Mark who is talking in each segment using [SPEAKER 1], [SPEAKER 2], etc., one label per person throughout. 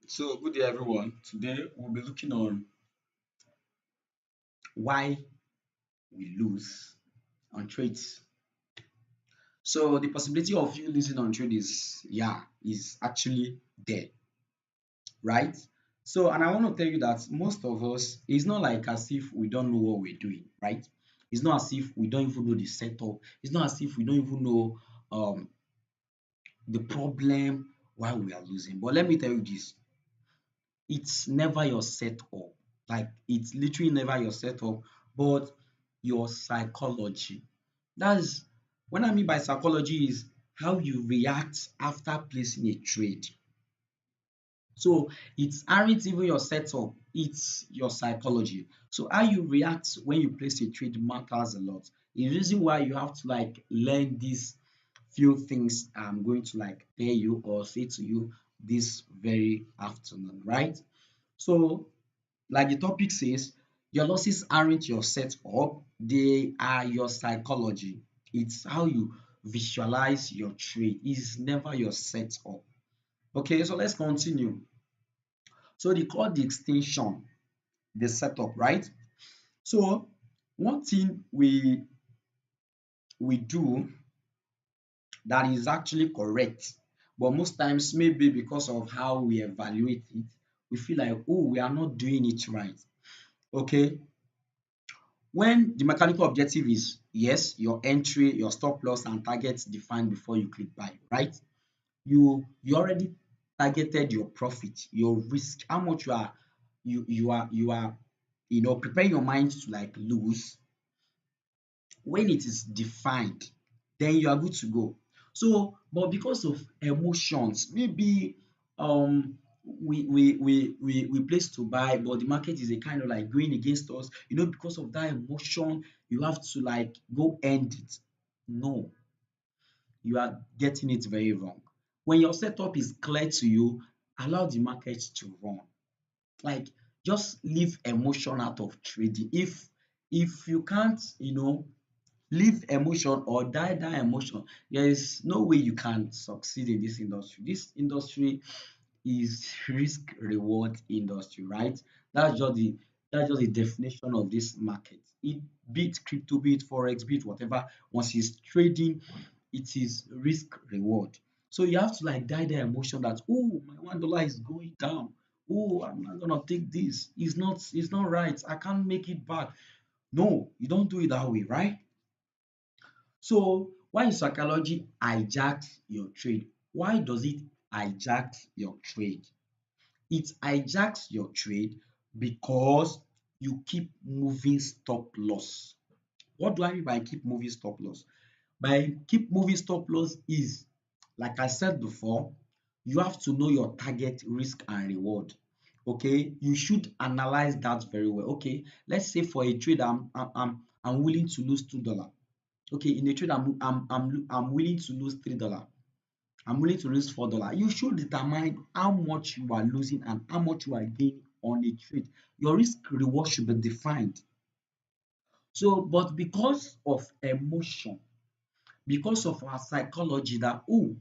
[SPEAKER 1] So, good day, everyone. Today, we'll be looking on why we lose on trades. So, the possibility of you losing on trade is actually there, right? So, and I want to tell you that most of us, it's not like as if we don't know what we're doing, right? It's not as if we don't even know the setup. It's not as if we don't even know um, the problem why we are losing. But let me tell you this, it's never your setup. Like it's literally never your setup, but your psychology. That's what I mean by psychology is how you react after placing a trade. So it's aren't even your setup, it's your psychology. So how you react when you place a trade matters a lot. The reason why you have to like learn these few things I'm going to like tell you or say to you this very afternoon, right? So, like the topic says, your losses aren't your setup, they are your psychology. It's how you visualize your trade. It's never your setup. Okay, so let's continue. So they call the extension the setup, right? So one thing we do that is actually correct, but most times maybe because of how we evaluate it, we feel like, oh, we are not doing it right. Okay, when the mechanical objective is yes, your entry, your stop loss and targets defined before you click buy, right? You already targeted your profit, your risk, how much you are preparing your mind to like lose. When it is defined, then you are good to go. So, but because of emotions, maybe we place to buy, but the market is a kind of like going against us, because of that emotion, you have to like go end it. No, you are getting it very wrong. When your setup is clear to you, allow the market to run. Like just leave emotion out of trading. If you can't, leave emotion or die that emotion, there is no way you can succeed in this industry. This industry is risk reward industry, right? That's just the definition of this market. It be it crypto, be it forex, be it whatever. Once it's trading, it is risk reward. So you have to like die the emotion that, oh, my $1 is going down. Oh, I'm not gonna take this. It's not right. I can't make it back. No, you don't do it that way, right? So why is psychology hijacks your trade? Why does it hijack your trade? It hijacks your trade because you keep moving stop loss. What do I mean by keep moving stop loss? By keep moving stop loss is, like I said before, you have to know your target risk and reward. Okay, you should analyze that very well. Okay, let's say for a trade I'm willing to lose $2. Okay, in a trade I'm willing to lose $3. I'm willing to lose $4. You should determine how much you are losing and how much you are gaining on a trade. Your risk reward should be defined. So, but because of emotion, because of our psychology that, oh,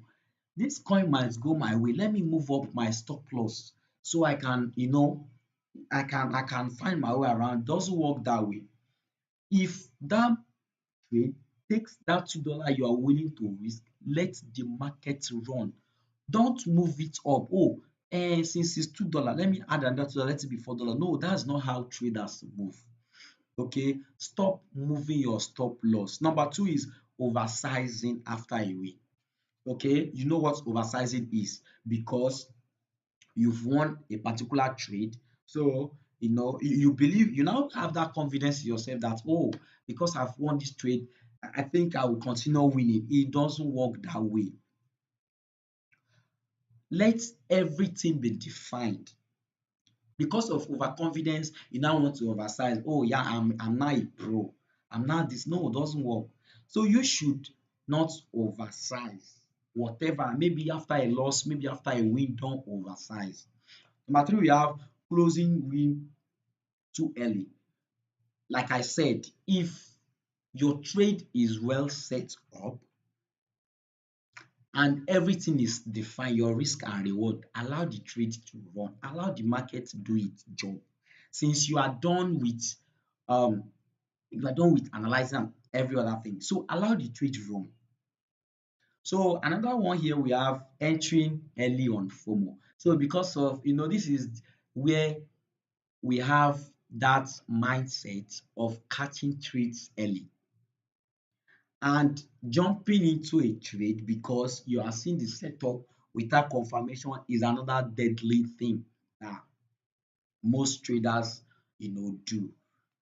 [SPEAKER 1] this coin might go my way, let me move up my stop loss so I can, I can find my way around. Doesn't work that way. If that trade takes that $2 you are willing to risk, let the market run. Don't move it up. Oh, since it's $2, let me add another $2, let it be $4. No, that's not how traders move. Okay, stop moving your stop loss. Number two is oversizing after a win. Okay, you know what oversizing is because you've won a particular trade. So, you believe you now have that confidence in yourself that, oh, because I've won this trade, I think I will continue winning. It doesn't work that way. Let everything be defined. Because of overconfidence, you now want to oversize. Oh, yeah, I'm now a pro. I'm not this. No, it doesn't work. So you should not oversize. Whatever, maybe after a loss, maybe after a win, don't oversize. Number three, we have closing win too early. Like I said, if your trade is well set up, and everything is defined, your risk and reward. Allow the trade to run, allow the market to do its job. Since um you are done with analyzing every other thing, so allow the trade to run. So another one here, we have entering early on FOMO. So because of, this is where we have that mindset of catching trades early and jumping into a trade because you are seeing the setup without confirmation is another deadly thing that most traders do.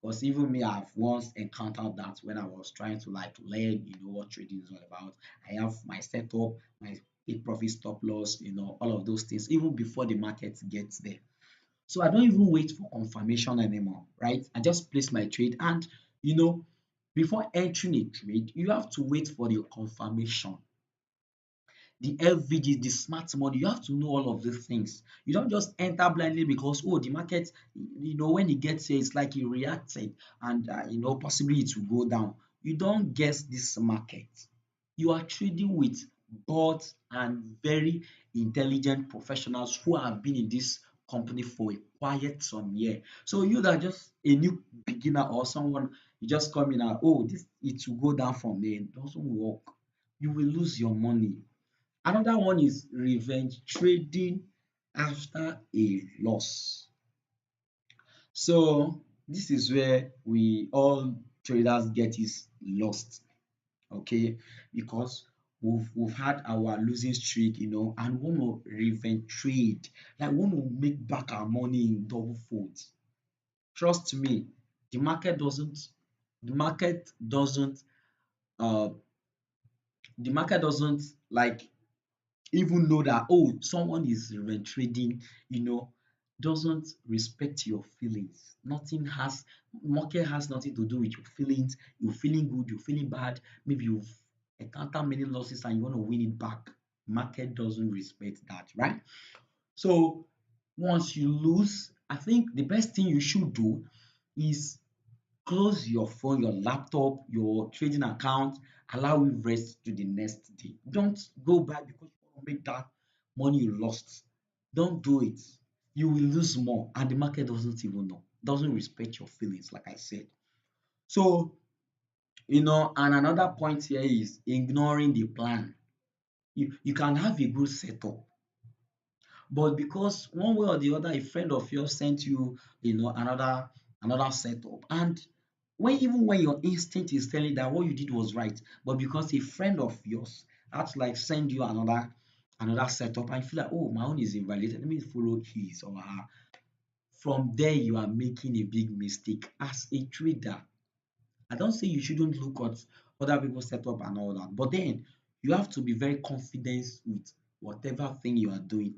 [SPEAKER 1] Because even me, I've once encountered that when I was trying to like learn what trading is all about. I have my setup, my take profit, stop loss, all of those things even before the market gets there. So I don't even wait for confirmation anymore, right? I just place my trade, and you know before entering a trade you have to wait for the confirmation, the FVD, the smart money. You have to know all of these things. You don't just enter blindly because, oh, the market, when it gets here, it's like it reacted and, possibly it will go down. You don't guess this market. You are trading with bots and very intelligent professionals who have been in this company for a quiet some year. So you that are just a new beginner or someone, you just come in and, oh, this it will go down from there. It doesn't work. You will lose your money. Another one is revenge trading after a loss. So this is where we all traders get is lost, okay? Because we've had our losing streak, and want to revenge trade, like want to make back our money in double folds. Trust me, the market doesn't the market doesn't uh the market doesn't like even know that, oh, someone is revenge trading, doesn't respect your feelings. Nothing has Market has nothing to do with your feelings. You're feeling good, you're feeling bad, maybe you've encountered many losses and you want to win it back. Market doesn't respect that, right? So once you lose, I think the best thing you should do is close your phone, your laptop, your trading account, allow it rest to the next day. Don't go back because you want to make that money you lost. Don't do it. You will lose more, and the market doesn't even know, doesn't respect your feelings, like I said. So, and another point here is ignoring the plan. You can have a good setup, but because one way or the other, a friend of yours sent you, another setup, and even when your instinct is telling that what you did was right, but because a friend of yours had to like send you another setup, and you feel like, oh, my own is invalidated, let me follow his or her. From there, you are making a big mistake as a trader. I don't say you shouldn't look at other people's setup and all that, but then you have to be very confident with whatever thing you are doing.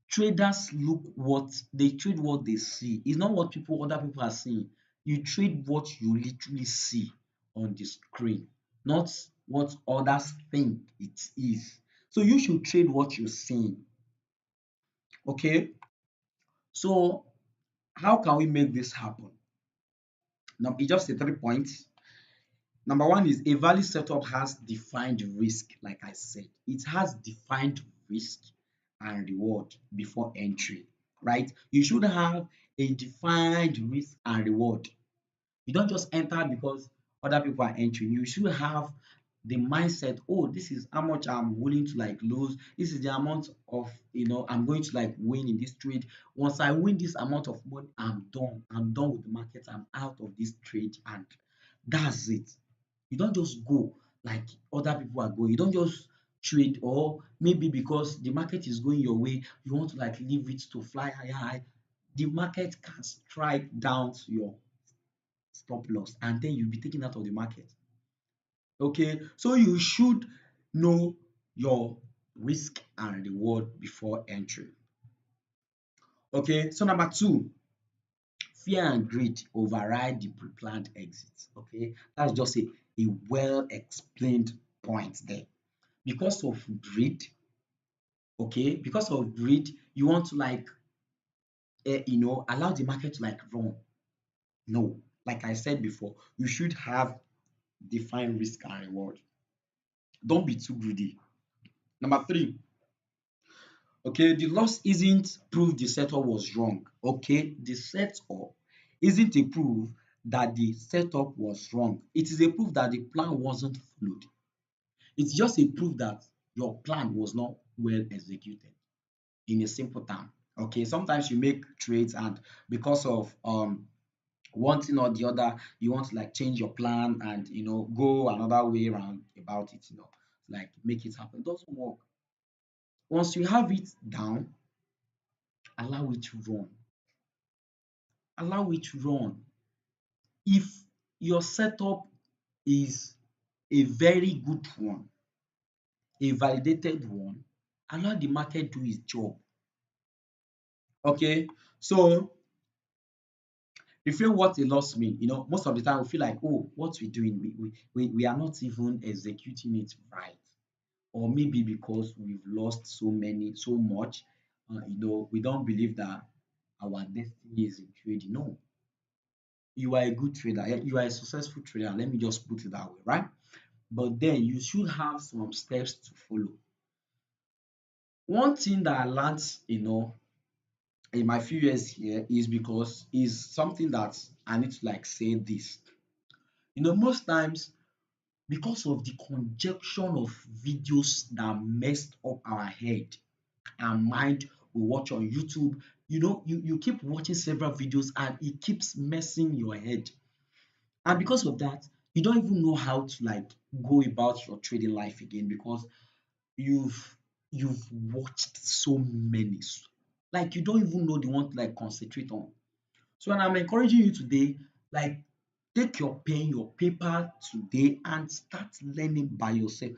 [SPEAKER 1] Traders look what they trade, what they see. It's not what other people are seeing. You trade what you literally see on the screen, not what others think it is. So you should trade what you're seeing. Okay. So how can we make this happen? Now it's just the 3 points. Number one is a value setup has defined risk, like I said. It has defined risk and reward before entry, right? You should have a defined risk and reward. You don't just enter because other people are entering. You should have the mindset, oh, this is how much I'm willing to like lose. This is the amount of, I'm going to like win in this trade. Once I win this amount of money, I'm done. I'm done with the market. I'm out of this trade, and that's it. You don't just go like other people are going. You don't just trade, or maybe because the market is going your way, you want to like leave it to fly high, high. The market can strike down to your stop loss, and then you'll be taken out of the market. Okay, so you should know your risk and reward before entry. Okay, so number two, fear and greed override the pre-planned exit. Okay, that's just a well explained point there. Because of greed, okay, because of greed, you want to like, allow the market to like run. No, like I said before, you should have defined risk and reward. Don't be too greedy. Number three, okay, the loss isn't proof the setup was wrong. Okay, the setup isn't a proof that the setup was wrong. It is a proof that the plan wasn't followed. It's just a proof that your plan was not well executed in a simple term. Okay, sometimes you make trades and because of one thing or the other, you want to like change your plan and go another way around about it, like make it happen. It doesn't work. Once you have it down, allow it to run. Allow it to run. If your setup is a very good one, a validated one, allow the market do its job. Okay, so reframe what a loss mean. Most of the time we feel like, oh, what we're doing, we are not even executing it right. Or maybe because we've lost so much, we don't believe that our destiny is in trading. No, you are a good trader. You are a successful trader. Let me just put it that way, right? But then you should have some steps to follow. One thing that I learned, in my few years here is something that I need to like say this. Most times because of the conjunction of videos that messed up our head and mind, we watch on YouTube. You keep watching several videos and it keeps messing your head. And because of that, you don't even know how to like go about your trading life again because you've you've watched so many. Like you don't even know the one to like concentrate on. So when I'm encouraging you today, like take your pen, your paper today and start learning by yourself.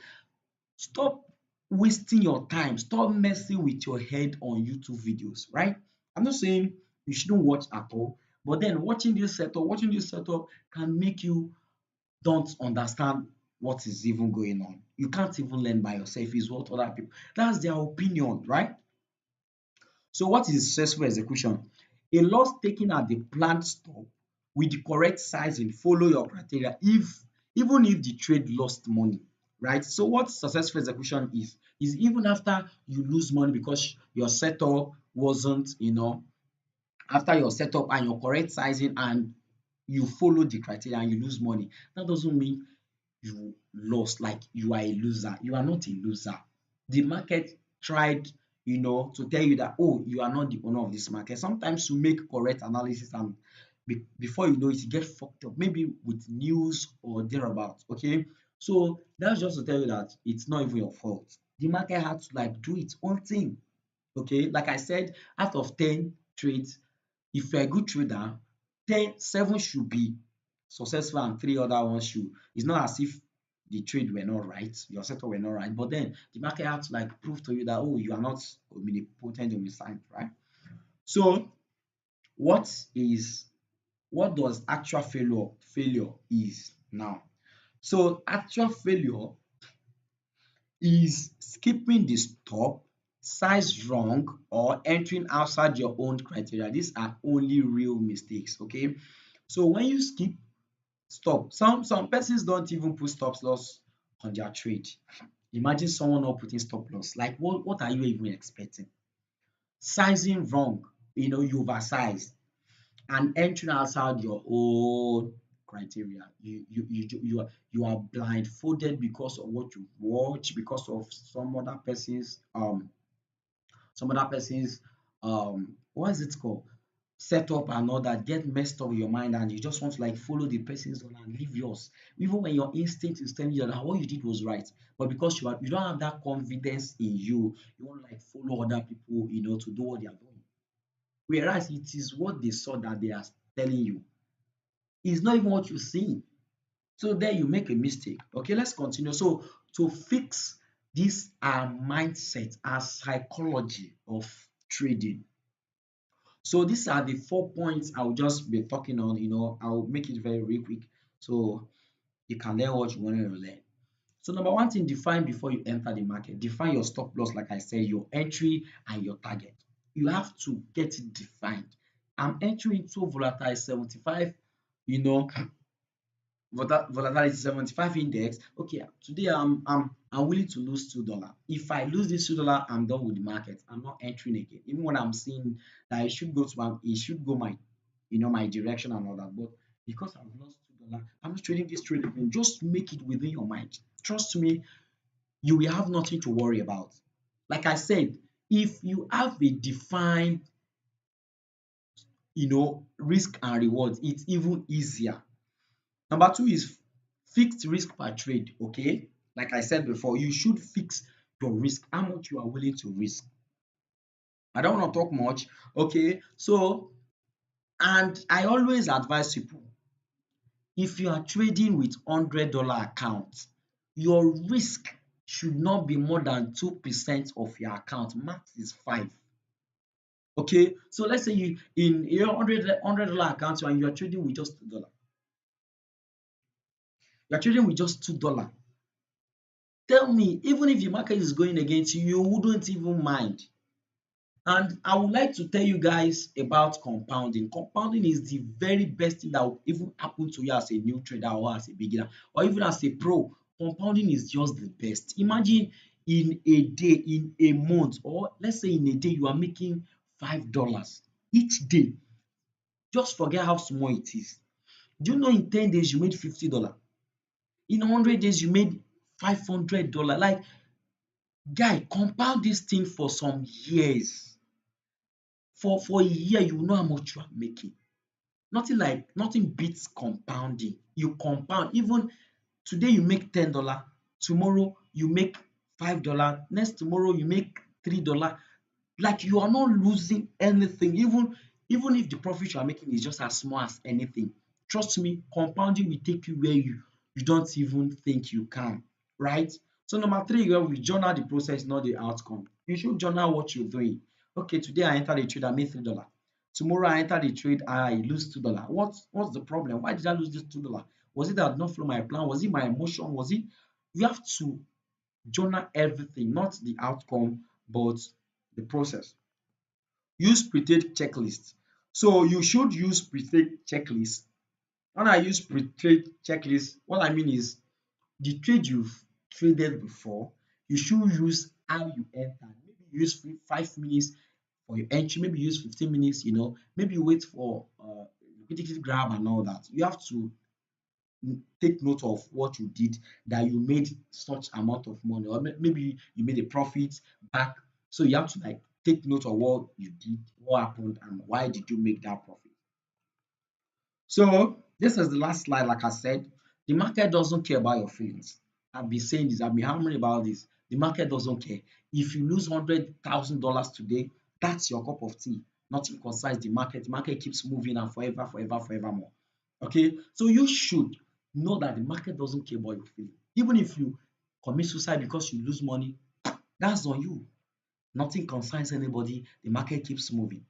[SPEAKER 1] Stop wasting your time. Stop messing with your head on YouTube videos, right? I'm not saying you shouldn't watch at all, but then watching this setup can make you don't understand what is even going on. You can't even learn by yourself, is what other people, that's their opinion, right? So what is successful execution? A loss taken at the planned stop with the correct sizing, follow your criteria if even if the trade lost money, right? So what successful execution is even after you lose money because your setup wasn't, after your setup and your correct sizing and you follow the criteria and you lose money, that doesn't mean you lost, like you are a loser. You are not a loser. The market tried, to tell you that, oh, you are not the owner of this market. Sometimes you make correct analysis and before you know it, you get fucked up, maybe with news or thereabout. Okay. So that's just to tell you that it's not even your fault. The market had to like do its own thing. Okay. Like I said, out of 10 trades, if you're a good trader, 7 should be successful and 3 other ones should. It's not as if the trade were not right, your setup were not right, but then the market had to like prove to you that, oh, you are not omnipotent, omniscient, right? So what is what does actual failure is now? So actual failure is skipping the stop, size wrong, or entering outside your own criteria. These are only real mistakes. Okay, so when you skip stop, some persons don't even put stop loss on their trade. Imagine someone not putting stop loss. Like what are you even expecting? Sizing wrong, you oversized and entering outside your own criteria. You are blindfolded because of what you watch, because of some other person's what is it called, set up and all that, get messed up with your mind and you just want to like follow the person's own and leave yours. Even when your instinct is telling you that what you did was right, but because you don't have that confidence in you want to like follow other people, to do what they are doing. Whereas it is what they saw that they are telling you. It's not even what you see. So there you make a mistake. Okay, let's continue. So to fix this our mindset, our psychology of trading. So these are the 4 points I'll just be talking on. I'll make it very, very quick so you can learn what you want to learn. So number one thing, define before you enter the market. Define your stop loss, like I said, your entry and your target. You have to get it defined. I'm entering into volatile 75, you know, volatility 75 index. Okay, today I'm willing to lose $2. If I lose this $2, I'm done with the market. I'm not entering again. Even when I'm seeing that it should go my, my direction and all that. But because I've lost $2, I'm not trading this trade again. Just make it within your mind. Trust me, you will have nothing to worry about. Like I said, if you have a defined, risk and reward, it's even easier. Number two is fixed risk per trade. Okay, like I said before, you should fix your risk, how much you are willing to risk. I don't want to talk much. Okay, so, and I always advise people, if you are trading with $100 account, your risk should not be more than 2% of your account. Max is 5. Okay, so let's say you in your $100 account and you are trading with just $2. You are trading with just $2. Tell me, even if the market is going against you, you wouldn't even mind. And I would like to tell you guys about compounding. Compounding is the very best thing that will even happen to you as a new trader or as a beginner or even as a pro. Compounding is just the best. Imagine in a day, in a month, or let's say in a day, you are making $5 each day. Just forget how small it is. Do you know in 10 days you made $50? In 100 days you made $500. Like, guy, compound this thing for some years. For a year, you know how much you are making. Nothing beats compounding. You compound. Even today you make $10, tomorrow you make $5, next tomorrow you make $3. Like, you are not losing anything. Even if the profit you are making is just as small as anything. Trust me, compounding will take you where you don't even think you can, right? So number three, where we journal the process, not the outcome. You should journal what you're doing. Okay, today I entered a trade, I made $3. Tomorrow I entered a trade, I lose $2. What's the problem? Why did I lose this $2? Was it that I did not follow my plan? Was it my emotion? Was it? You have to journal everything, not the outcome, but the process. Use pre-trade checklist. So you should use pre-trade checklist. When I use pre-trade checklist, what I mean is the trade you've traded before, you should use how you enter. Maybe you use 5 minutes for your entry, maybe you use 15 minutes, maybe you wait for liquidity grab and all that. You have to take note of what you did, that you made such amount of money, or maybe you made a profit back. So you have to like take note of what you did, what happened, and why did you make that profit. So this is the last slide. Like I said, the market doesn't care about your feelings. I've been saying this, I've been hammering about this. The market doesn't care. If you lose $100,000 today, that's your cup of tea. Nothing concerns the market. The market keeps moving and forever, forever, forevermore. Okay, so you should know that the market doesn't care about your feelings. Even if you commit suicide because you lose money, that's on you. Nothing concerns anybody. The market keeps moving.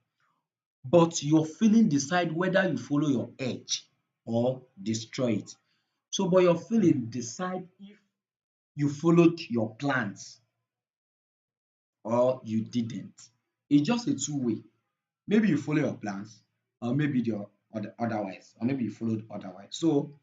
[SPEAKER 1] But your feeling decide whether you follow your edge or destroy it. So, but your feeling decide if you followed your plans or you didn't. It's just a two-way. Maybe you follow your plans, or maybe the otherwise, or maybe you followed otherwise. So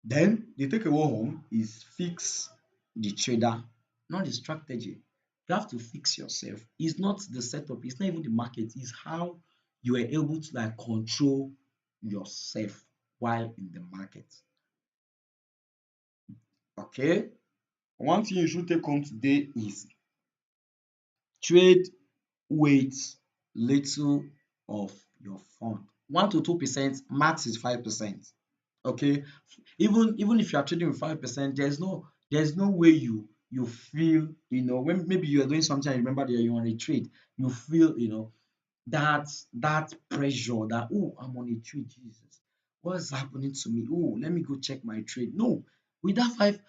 [SPEAKER 1] then the takeaway home is fix the trader, not the strategy. You have to fix yourself. It's not the setup, it's not even the market, it's how you are able to like control yourself while in the market. Okay. One thing you should take home today is trade with little of your fund. 1 to 2%, max is 5%. Okay, even if you are trading with 5%, there's no way you feel, when maybe you are doing something and you remember that you're on a trade, you feel, that pressure that, oh, I'm on a trade, Jesus, what's happening to me? Oh, let me go check my trade. No, with that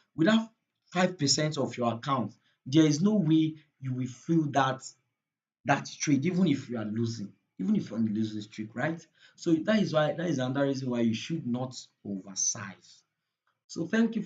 [SPEAKER 1] 5% of your account, there is no way you will feel that trade, even if you are losing, even if you're on the losing streak, right? So that is another reason why you should not oversize. So thank you